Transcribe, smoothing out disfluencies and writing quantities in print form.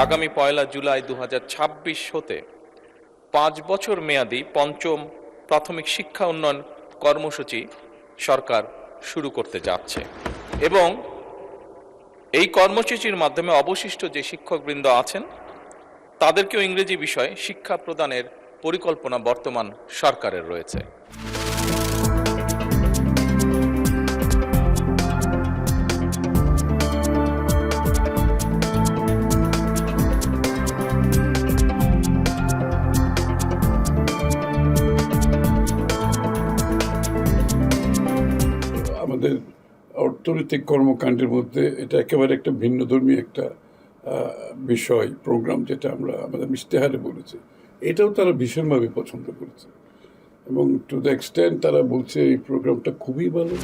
আগামী 1 জুলাই 2026 হতে 5 বছর মেয়াদী পঞ্চম প্রাথমিক শিক্ষা উন্নয়ন কর্মসূচি সরকার শুরু করতে যাচ্ছে এবং এই কর্মসূচির মাধ্যমে অবশিষ্ট যে শিক্ষকবৃন্দ আছেন তাদেরকেও ইংরেজি বিষয়ে শিক্ষা প্রদানের পরিকল্পনা বর্তমান সরকারের রয়েছে। আমাদের অর্থনৈতিক কর্মকাণ্ডের মধ্যে এটা একেবারে একটা ভিন্নধর্মী একটা বিষয় প্রোগ্রাম, যেটা আমরা আমাদের ইশতেহারে বলেছি, এটাও তারা ভীষণভাবে পছন্দ করেছে এবং টু দ্য এক্সটেন্ট তারা বলছে এই প্রোগ্রামটা খুবই ভালো।